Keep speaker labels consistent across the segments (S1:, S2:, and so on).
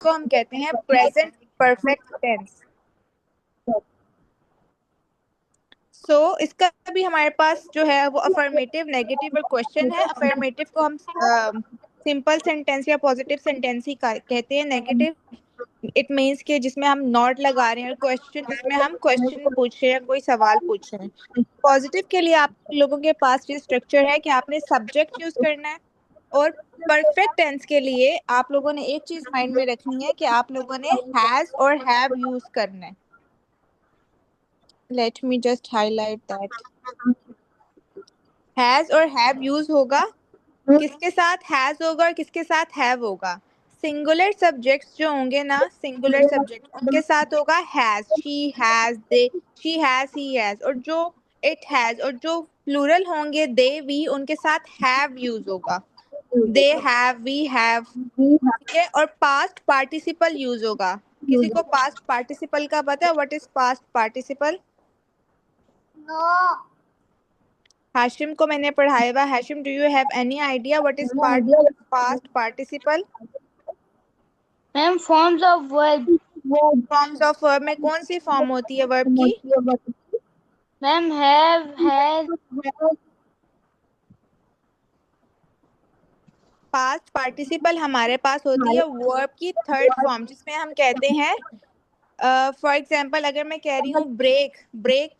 S1: को हम कहते हैं प्रेजेंट परफेक्ट टेंस। इसका भी हमारे पास जो है वो अफर्मेटिव, नेगेटिव और क्वेश्चन है। अफर्मेटिव को हम सिंपल सेंटेंस या पॉजिटिव सेंटेंस ही कहते हैं। नेगेटिव इट मीन्स कि जिसमें हम नॉट लगा रहे हैं, और क्वेश्चन जिसमें हम क्वेश्चन पूछ रहे हैं, कोई सवाल पूछ रहे हैं। पॉजिटिव के लिए आप लोगों के पास ये स्ट्रक्चर है कि आपने सब्जेक्ट यूज करना है, और परफेक्ट टेंस के लिए आप लोगों ने एक चीज माइंड में रखनी है कि आप लोगों ने हैज और हैव यूज करना है। Let me just highlight that. Has और हैव यूज होगा, किसके साथ हैज होगा और किसके साथ हैव होगा। सिंगुलर सब्जेक्ट्स जो होंगे ना, सिंगुलर सब्जेक्ट, उनके साथ होगा has, she has, they, she has, he has. और जो इट हैज, और जो प्लूरल होंगे दे, वी, उनके साथ हैव यूज होगा। दे हैव, वी हैव, ठीक है। और पास्ट पार्टिसिपल यूज होगा। किसी को पास्ट पार्टिसिपल का पता है? What is past participle? Hashim को मैंने पढ़ाया हुआ। Hashim, do you have any idea what is past participle?
S2: Ma'am forms of verb.
S1: Forms of verb में कौन सी फॉर्म होती है वर्ब की?
S2: Ma'am have, has.
S1: Past participle हमारे पास होती है वर्ब की थर्ड फॉर्म, जिसमें हम कहते हैं, फॉर एग्जाम्पल अगर मैं कह रही हूँ ब्रेक, ब्रेक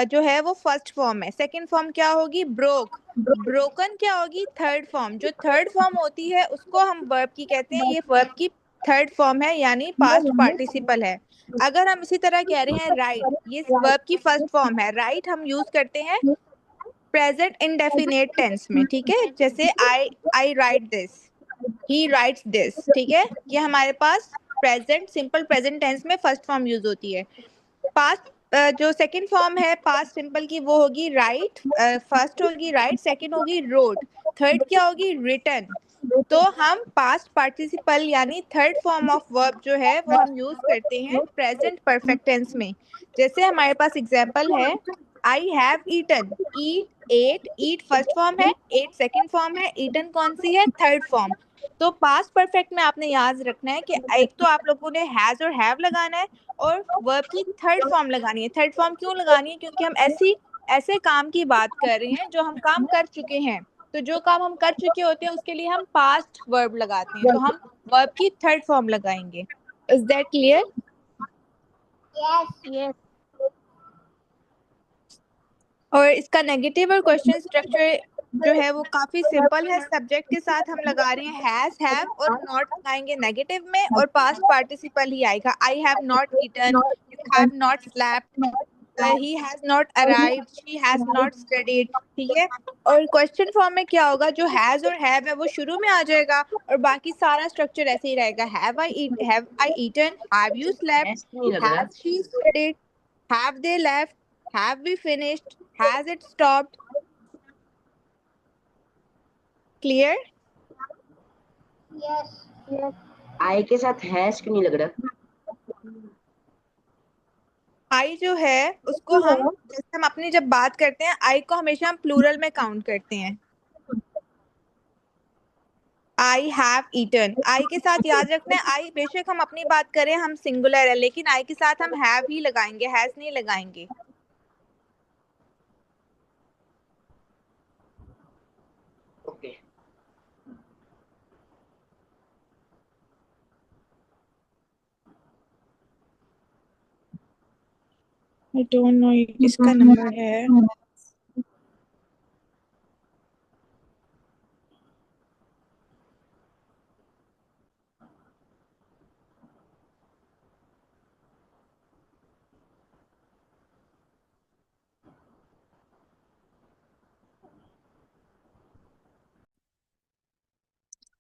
S1: जो है वो फर्स्ट फॉर्म है। सेकंड फॉर्म क्या होगी? ब्रोक। ब्रोकन क्या होगी? Third form. जो थर्ड फॉर्म होती है उसको हम वर्ब की कहते हैं। ये वर्ब की थर्ड फॉर्म है, यानी पास्ट पार्टिसिपल है। अगर हम इसी तरह कह रहे हैं राइट, ये वर्ब की फर्स्ट फॉर्म है। राइट हम यूज करते हैं प्रेजेंट इंडेफिनेट टेंस में, ठीक है। जैसे I write this, he writes this, ठीक है। ये हमारे पास प्रेजेंट, सिंपल प्रेजेंट टेंस में फर्स्ट फॉर्म यूज होती है। पास्ट जो सेकंड फॉर्म है पास्ट सिंपल की, वो होगी राइट। फर्स्ट होगी राइट, सेकंड होगी रोट, थर्ड क्या होगी? रिटन। तो हम पास्ट पार्टिसिपल यानी थर्ड फॉर्म ऑफ वर्ब जो है वो हम यूज करते हैं प्रेजेंट परफेक्ट टेंस में। जैसे हमारे पास एग्जांपल है, I have eaten. Eat, ate, eat first form है, एट सेकंड फॉर्म है, ईटन कौन सी है? Third form. तो पास्ट परफेक्ट में आपने याद रखना है कि एक तो आप लोगों ने हैज और हैव लगाना है, और वर्ब की थर्ड फॉर्म लगानी है। थर्ड फॉर्म क्यों लगानी है? क्योंकि हम ऐसे काम की बात कर रहे हैं जो हम काम कर चुके हैं। तो जो काम हम कर चुके होते हैं उसके लिए हम पास्ट वर्ब लगाते हैं, तो हम वर्ब की थर्ड फॉर्म लगाएंगे। Is that clear?
S2: यस।
S1: और इसका नेगेटिव और क्वेश्चन स्ट्रक्चर जो है वो काफी सिंपल है। सब्जेक्ट के साथ हम लगा रहे हैं हैज, हैव, और नॉट लगाएंगे नेगेटिव में, और पास्ट पार्टिसिपल ही आएगा। I have not eaten, you have not slept, he has not arrived, she has not studied, ठीक है। और क्वेश्चन फॉर्म में क्या होगा? जो हैज और हैव है वो शुरू में आ जाएगा, और बाकी सारा स्ट्रक्चर ऐसे ही रहेगा। Have I eaten, have you slept,
S2: ऐसे नहीं लग रहा।
S1: Has she studied, have they left, have we finished, has it stopped? Clear?
S2: आई के साथ हैश क्यों नहीं लग रहा?
S1: आई जो है उसको हम, जैसे हम अपनी जब बात करते हैं आई को हमेशा हम प्लूरल में काउंट करते हैं। आई हैव ईटन, आई के साथ याद रखना है, आई बेशक हम अपनी बात करें हम सिंगुलर है, लेकिन आई के साथ हम हैव ही लगाएंगे, हैज नहीं लगाएंगे।
S2: ओके।
S1: आई डोंट नो ये किसका नंबर है।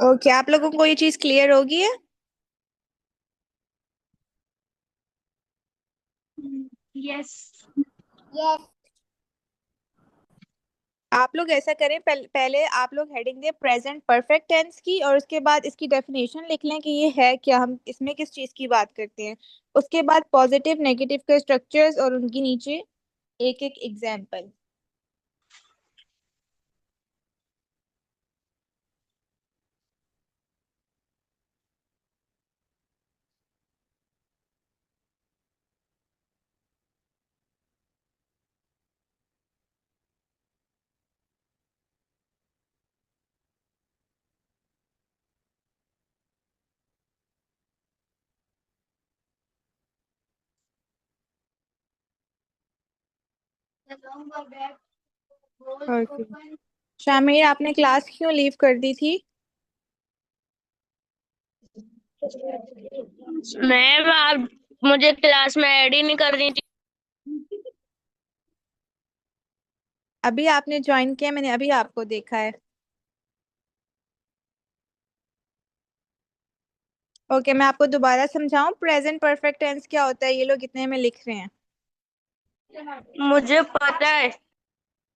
S1: ओके, आप लोगों को ये चीज क्लियर होगी है?
S2: यस।
S1: आप लोग ऐसा करें, पहले आप लोग हेडिंग दें प्रेजेंट परफेक्ट टेंस की, और उसके बाद इसकी डेफिनेशन लिख लें कि ये है क्या, हम इसमें किस चीज की बात करते हैं। उसके बाद पॉजिटिव नेगेटिव के स्ट्रक्चर्स, और उनके नीचे एक एक एग्जाम्पल। ओके। शामिर, आपने क्लास क्यों लीव कर दी थी?
S2: मैम आप मुझे क्लास में ऐड ही नहीं कर रही थी।
S1: अभी आपने ज्वाइन किया, मैंने अभी आपको देखा है। ओके, मैं आपको दोबारा समझाऊं, प्रेजेंट परफेक्ट टेंस क्या होता है? ये लोग कितने में लिख रहे हैं?
S2: मुझे पता है।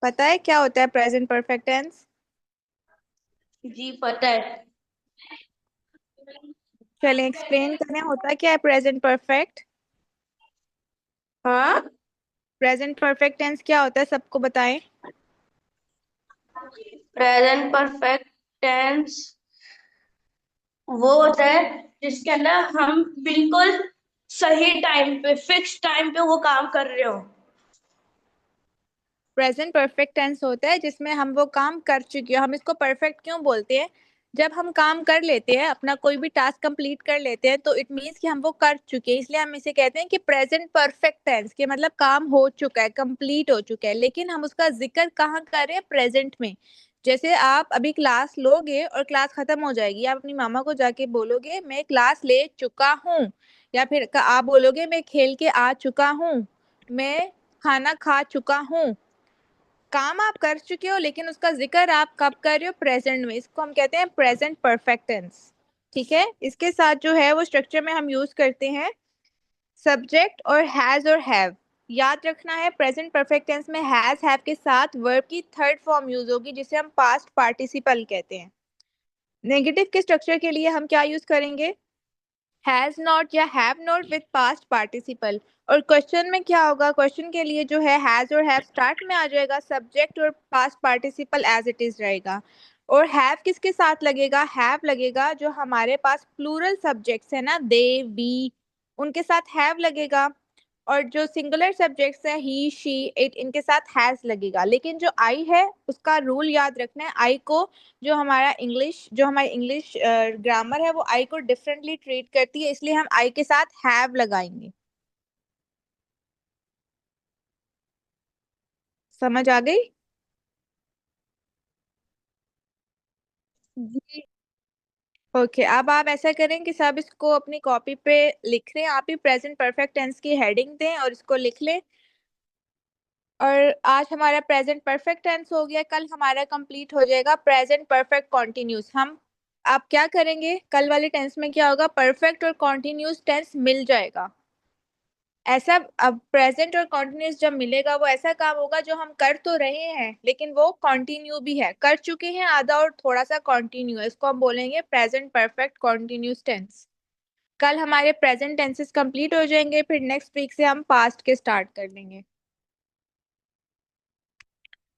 S1: पता है क्या होता है प्रेजेंट परफेक्ट टेंस?
S2: जी पता है।
S1: चलें एक्सप्लेन करें, होता क्या है प्रेजेंट परफेक्ट?
S2: हाँ।
S1: प्रेजेंट परफेक्ट टेंस क्या होता है, सबको बताएं।
S2: प्रेजेंट परफेक्ट टेंस वो होता है जिसके अंदर हम बिल्कुल सही टाइम पे, फिक्स टाइम पे वो काम कर रहे हो।
S1: प्रेजेंट परफेक्ट टेंस होता है जिसमें हम वो काम कर चुके हो। हम इसको परफेक्ट क्यों बोलते हैं? जब हम काम कर लेते हैं, अपना कोई भी टास्क कंप्लीट कर लेते हैं, तो इट मीन्स कि हम वो कर चुके हैं, इसलिए हम इसे कहते हैं कि प्रेजेंट परफेक्ट टेंस के मतलब काम हो चुका है, कंप्लीट हो चुका है। लेकिन हम उसका जिक्र कहाँ कर रहे हैं? प्रेजेंट में। जैसे आप अभी क्लास लोगे और क्लास खत्म हो जाएगी, आप अपनी मामा को जाके बोलोगे मैं क्लास ले चुका हूँ, या फिर आप बोलोगे मैं खेल के आ चुका हूँ, मैं खाना खा चुका हूँ। काम आप कर चुके हो, लेकिन उसका जिक्र आप कब कर रहे हो? प्रेजेंट में। इसको हम कहते हैं प्रेजेंट परफेक्ट टेंस। ठीक है, इसके साथ जो है वो स्ट्रक्चर में हम यूज करते हैं सब्जेक्ट और हैज और हैव। याद रखना है, प्रेजेंट परफेक्ट टेंस में हैज हैव के साथ वर्ब की थर्ड फॉर्म यूज होगी, जिसे हम पास्ट पार्टिसिपल कहते हैं। नेगेटिव के स्ट्रक्चर के लिए हम क्या यूज करेंगे? हैज नॉट या have not with past participle. और क्वेश्चन में क्या होगा? क्वेश्चन के लिए जो है हैज और हैव स्टार्ट में आ जाएगा, सब्जेक्ट और past participle as it is रहेगा। और हैव किसके साथ लगेगा? हैव लगेगा जो हमारे पास प्लूरल सब्जेक्ट्स है ना, दे, वी, उनके साथ हैव लगेगा। और जो सिंगुलर सब्जेक्ट्स है, ही, शी, इट, इनके साथ हैज लगेगा। लेकिन जो आई है उसका रूल याद रखना है। आई को, जो हमारी इंग्लिश ग्रामर है, वो आई को डिफरेंटली ट्रीट करती है, इसलिए हम आई के साथ हैव लगाएंगे। समझ आ गई?
S2: जी।
S1: ओके, अब आप ऐसा करें कि सब इसको अपनी कॉपी पे लिख लें। आप ही प्रेजेंट परफेक्ट टेंस की हेडिंग दें और इसको लिख लें। और आज हमारा प्रेजेंट परफेक्ट टेंस हो गया, कल हमारा कंप्लीट हो जाएगा प्रेजेंट परफेक्ट कॉन्टिन्यूस। हम आप क्या करेंगे, कल वाले टेंस में क्या होगा? परफेक्ट और कॉन्टिन्यूस टेंस मिल जाएगा। ऐसा, अब प्रेजेंट और कॉन्टिन्यूस जब मिलेगा, वो ऐसा काम होगा जो हम कर तो रहे हैं लेकिन वो कॉन्टिन्यू भी है, कर चुके हैं आधा और थोड़ा सा कॉन्टिन्यू है, इसको हम बोलेंगे प्रेजेंट परफेक्ट कॉन्टिन्यूस टेंस। कल हमारे प्रेजेंट टेंसेस कंप्लीट हो जाएंगे, फिर नेक्स्ट वीक से हम पास्ट के स्टार्ट कर लेंगे।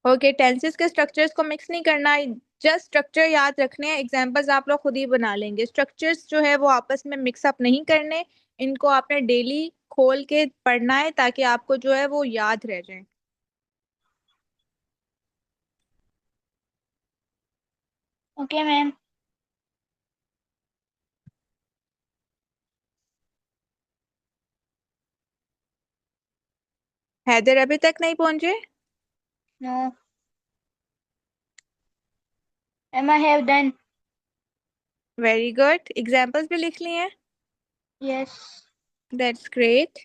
S1: ओके, टेंसेस के स्ट्रक्चर्स को मिक्स नहीं करना, जस्ट स्ट्रक्चर याद रखने हैं। एग्जांपल्स आप लोग खुद ही बना लेंगे। स्ट्रक्चर्स जो है वो आपस में मिक्सअप नहीं करने, इनको आपने डेली खोल के पढ़ना है ताकि आपको जो है वो याद रह जाए।
S2: Okay ma'am.
S1: हैदर अभी तक नहीं पहुंचे?
S2: No ma'am, I have done.
S1: Very good, examples भी लिख लिए हैं?
S2: Yes.
S1: That's great.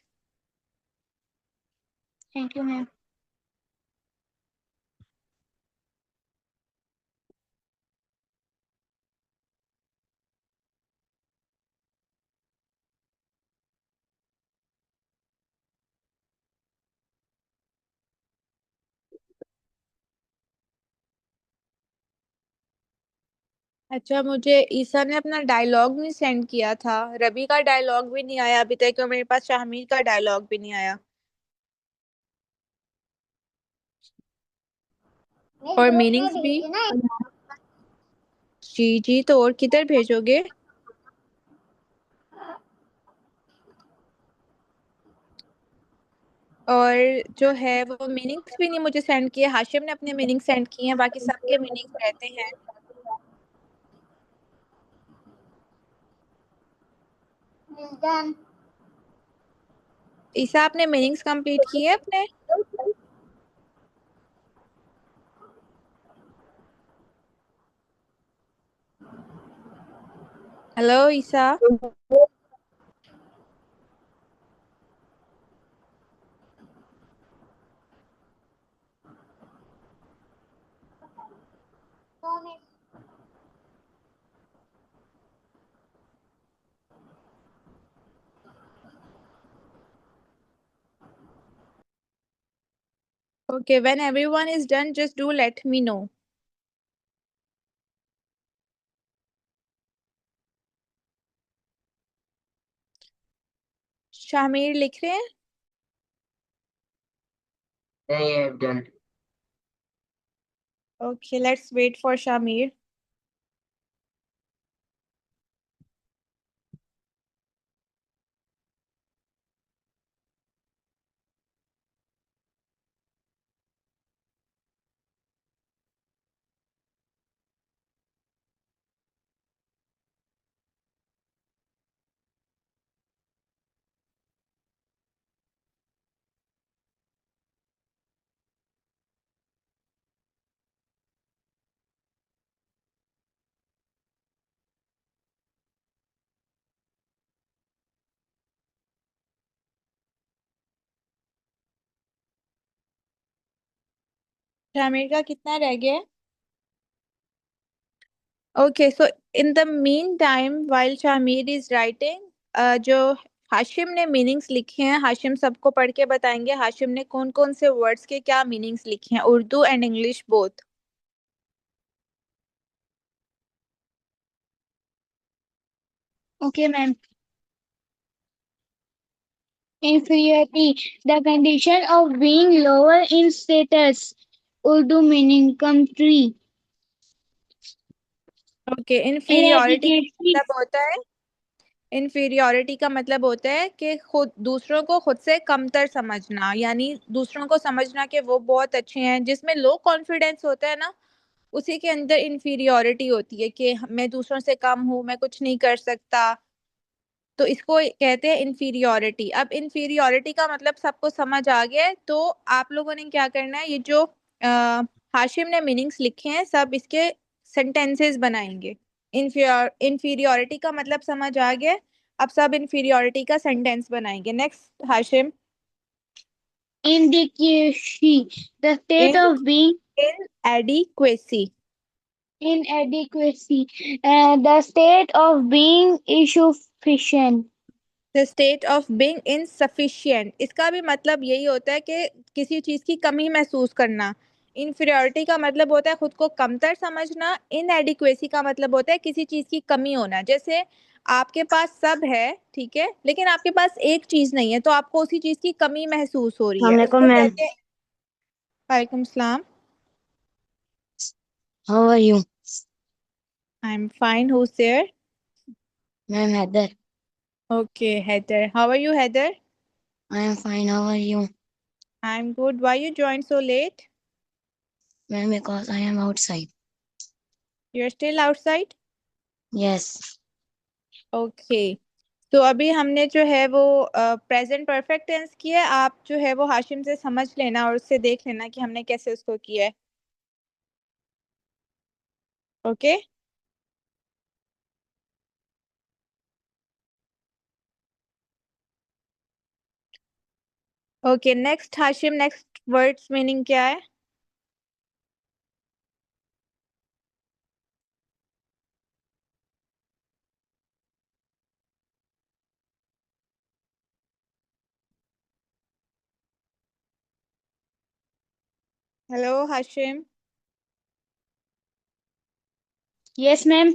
S2: Thank you ma'am.
S1: अच्छा, मुझे ईसा ने अपना डायलॉग नहीं सेंड किया था, रवि का डायलॉग भी नहीं आया अभी तक, और मेरे पास शाहमीर का डायलॉग भी नहीं आया। और मीनिंग्स भी। जी जी, तो और किधर भेजोगे? और जो है वो मीनिंग्स भी नहीं मुझे सेंड किए। हाशिम ने अपने मीनिंग सेंड किए हैं, बाकी सबके मीनिंग्स रहते हैं। ईसा, आपने मीनिंग्स कंप्लीट किए अपने? Hello Isa. Okay, when everyone is done, just do let me know. Shamir लिख रहे हैं?
S3: नहीं, आई have done.
S1: Okay, let's wait for Shamir. Shamir का कितना रह गया है? Okay, so in the meantime, while Shamir is writing, जो हाशिम ने मीनिंग्स लिखे हैं, हाशिम सबको पढ़ के बताएंगे हाशिम ने कौन कौन से वर्ड्स के क्या मीनिंग्स लिखे हैं, Urdu and English both.
S4: Okay, ma'am. Inferiority, the condition of being lower in status. Urdu meaning country.
S1: Okay, inferiority का
S4: Inadequacy,
S1: मतलब होता है, इन्फीरियोरिटी का मतलब होता है कि खुद दूसरों को खुद से कमतर समझना, यानी दूसरों को समझना कि वो बहुत अच्छे हैं। जिसमें लो कॉन्फिडेंस होता है ना, उसी के अंदर इन्फीरियोरिटी होती है कि मैं दूसरों से कम हूँ, मैं कुछ नहीं कर सकता। तो इसको कहते हैं इन्फीरियोरिटी। अब इन्फीरियोरिटी का मतलब सबको समझ आ गया है, तो आप लोगों ने क्या करना है, ये जो हाशिम ने मीनिंग्स लिखे हैं सब इसके सेंटेंसेस बनाएंगे। इन्फीरियोरिटी का मतलब समझ आ गया है, अब सब इन्फीरियोरिटी का सेंटेंस बनाएंगे। Next Hashim.
S4: inadequacy, the state
S1: in
S4: of being
S1: inadequacy,
S4: inadequacy, the state of being insufficient.
S1: The state of being insufficient, इसका भी मतलब यही होता है कि किसी चीज की कमी महसूस करना। इन्फीरियोरिटी का मतलब होता है खुद को कमतर समझना, इनएडिक्वेसी का मतलब होता है किसी चीज की कमी होना। जैसे आपके पास सब है, ठीक है, लेकिन आपके पास एक चीज नहीं है, तो आपको उसी चीज की कमी महसूस हो रही है,
S4: Assalamualaikum,
S1: उसको
S4: ma'am.
S1: कहते हैं। वालेकुम सलाम।
S4: How are you?
S1: I am fine, who is there?
S4: Ma'am Heather.
S1: Okay Heather, how are you Heather?
S4: I am fine. How are you?
S1: I am good, why you join so late?
S4: Ma'am, because I am outside.
S1: You are still outside?
S4: Yes.
S1: Okay, तो अभी हमने जो है वो present perfect tense किया है। आप जो है वो हाशिम से समझ लेना और उससे देख लेना कि हमने कैसे उसको किया है। Okay, okay next Hashim, next words meaning क्या है? Hello Hashim,
S4: Yes, ma'am.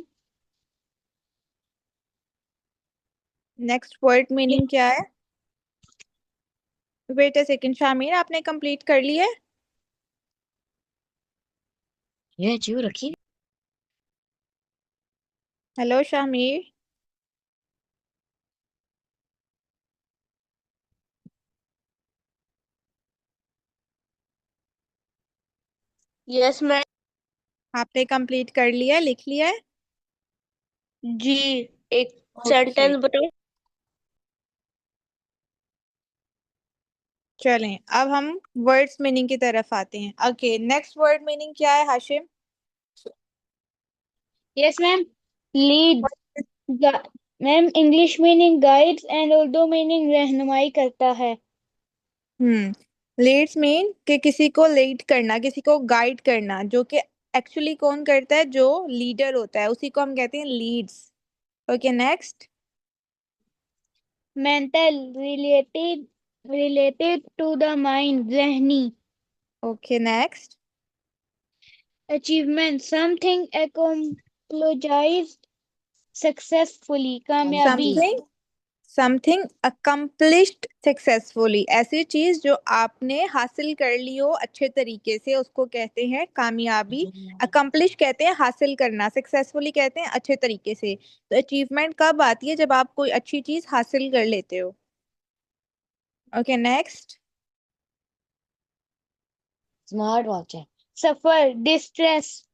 S1: Next word meaning क्या है? वेट अ सेकंड, शामिर आपने कंप्लीट कर ली है?
S4: ये क्यों रखी?
S1: हेलो शामिर।
S2: Yes ma'am.
S1: आपने कंप्लीट कर लिया है, लिख लिया है?
S2: जी, एक
S1: ओके,
S2: सेंटेंस बताओ।
S1: चलें अब हम वर्ड्स मीनिंग की तरफ आते हैं। ओके, नेक्स्ट वर्ड मीनिंग क्या है Hashim?
S4: Yes, ma'am. Lead. Ma'am English meaning guides and Urdu meaning रहनुमाई करता है।
S1: लीड्स मीन कि किसी को लीड करना, किसी को गाइड करना, जो कि एक्चुअली कौन करता है, जो लीडर होता है उसी को हम कहते हैं leads. Okay next.
S4: Mental related to the mind जहनी।
S1: Okay next.
S4: Achievement something accomplished successfully कामयाबी।
S1: समथिंग समथिंग अकम्प्लिश्ड सक्सेसफुली, ऐसी चीज जो आपने हासिल कर ली हो अच्छे तरीके से, उसको कहते हैं कामयाबी। अकम्प्लिश कहते हैं हासिल करना, सक्सेसफुली कहते हैं अच्छे तरीके से। तो अचीवमेंट कब आती है, जब आप कोई अच्छी चीज हासिल कर लेते हो। Okay next.
S4: स्मार्ट वॉच है। सफर डिस्ट्रेस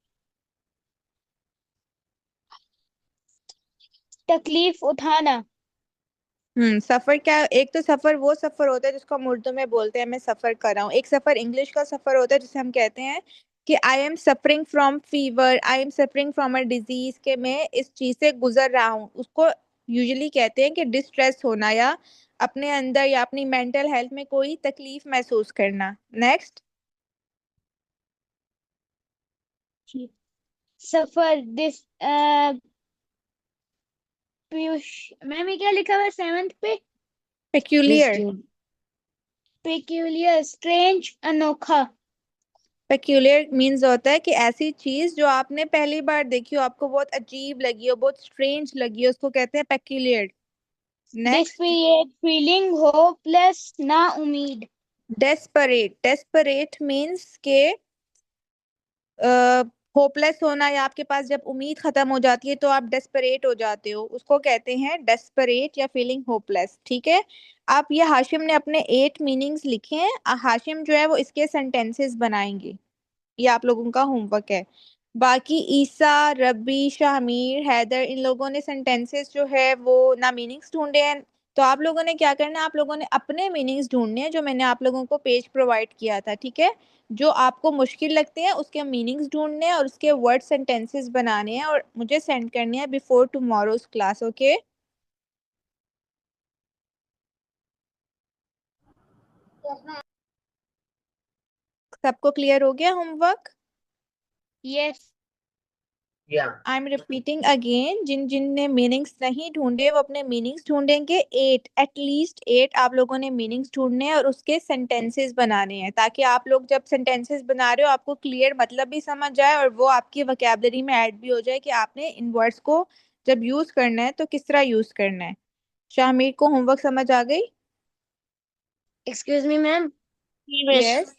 S4: तकलीफ उठाना।
S1: सफर क्या, एक तो सफर वो सफर होता है जिसको हम उर्दू में बोलते हैं मैं सफर कर रहा हूँ। एक सफर इंग्लिश का सफर होता है जिसे हम कहते हैं कि I am suffering from fever, I am suffering from a disease, के मैं इस चीज से गुजर रहा हूँ। उसको यूजुअली कहते हैं कि डिस्ट्रेस होना, या अपने अंदर या अपनी मेंटल हेल्थ में कोई तकलीफ महसूस करना। नेक्स्ट।
S4: सफर मैम ये क्या लिखा हुआ है 7th पे?
S1: पेक्यूलियर।
S4: पेक्यूलियर स्ट्रेंज अनोखा।
S1: पेक्यूलियर मीन्स होता है कि ऐसी चीज जो आपने पहली बार देखी हो, आपको बहुत अजीब लगी हो, बहुत स्ट्रेंज लगी हो, उसको कहते हैं पेक्यूलियर। नेक्स्ट।
S4: डिस्पीरियट फीलिंग होपलेस ना उम्मीद।
S1: डेस्परेट, डेस्परेट मीन्स के होपलेस होना, या आपके पास जब उम्मीद खत्म हो जाती है तो आप डेस्परेट हो जाते हो, उसको कहते हैं डेस्परेट या फीलिंग होपलेस। ठीक है। आप ये हाशिम ने अपने 8 मीनिंग्स लिखे हैं। हाशिम जो है वो इसके सेंटेंसेस बनाएंगे, ये आप लोगों का होमवर्क है। बाकी ईसा, रब्बी, शामिर, हैदर, इन लोगों ने सेंटेंसेस जो है वो ना मीनिंग्स ढूंढे हैं। तो आप लोगों ने क्या करना है, आप लोगों ने अपने मीनिंग्स ढूंढने हैं, जो मैंने आप लोगों को पेज प्रोवाइड किया था। ठीक है। जो आपको मुश्किल लगते हैं उसके मीनिंग्स ढूंढने हैं और उसके वर्ड सेंटेंसेस बनाने हैं और मुझे सेंड करने हैं बिफोर टुमारोज क्लास। ओके। सबको क्लियर हो गया homework?
S4: Yes.
S3: Yeah.
S1: I am repeating again, जिन जिन ने मीनिंग्स नहीं ढूंढे वो अपने मीनिंग्स ढूंढेंगे। 8, एटलीस्ट 8 आप लोगों ने मीनिंग्स ढूंढने हैं और उसके सेंटेंसेस बनाने हैं, ताकि आप लोग जब सेंटेंसेस बना रहे हो आपको क्लियर मतलब भी समझ जाए और वो आपकी वोकैबुलरी में ऐड भी हो जाए कि आपने इन वर्ड्स को जब यूज करना है तो किस तरह यूज करना है। शामिर को होमवर्क समझ आ गई?
S4: Excuse me ma'am.
S1: Yes.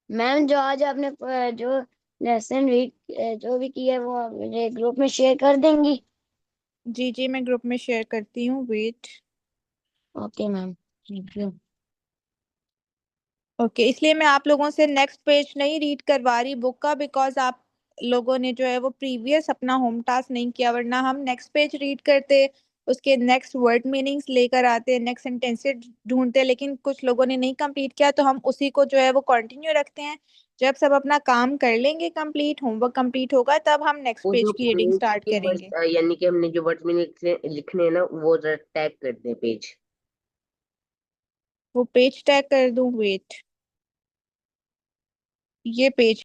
S4: Ma'am जो आज आपने जो लेसन रीड जो भी किया है वो आप मुझे ग्रुप में शेयर कर देंगी?
S1: जी जी, मैं ग्रुप में शेयर करती हूँ, wait.
S4: Okay ma'am, thank you.
S1: Okay, इसलिए मैं आप लोगों से नेक्स्ट पेज नहीं रीड करवा रही बुक का, बिकॉज आप लोगों ने जो है वो प्रीवियस अपना होम टास्क नहीं किया, वरना हम नेक्स्ट पेज रीड करते, उसके नेक्स्ट वर्ड मीनिंग्स लेकर आते, नेक्स्ट सेंटेंसेस ढूंढते, लेकिन कुछ लोगों ने नहीं कंप्लीट किया तो हम उसी को जो है वो कंटिन्यू रखते हैं। जब सब अपना काम कर लेंगे कंप्लीट, होमवर्क कंप्लीट होगा, तब हम नेक्स्ट
S3: वो
S1: पेज
S3: जो
S1: की रीडिंग
S3: पेज
S1: स्टार्ट
S3: के वर्ड,
S1: करेंगे।
S3: यानी कि हमने जो वर्ड में लिखने हैं ना, वो जरा टैग कर दे पेज।
S1: वो पेज टैग कर दूं, वेट। ये पेज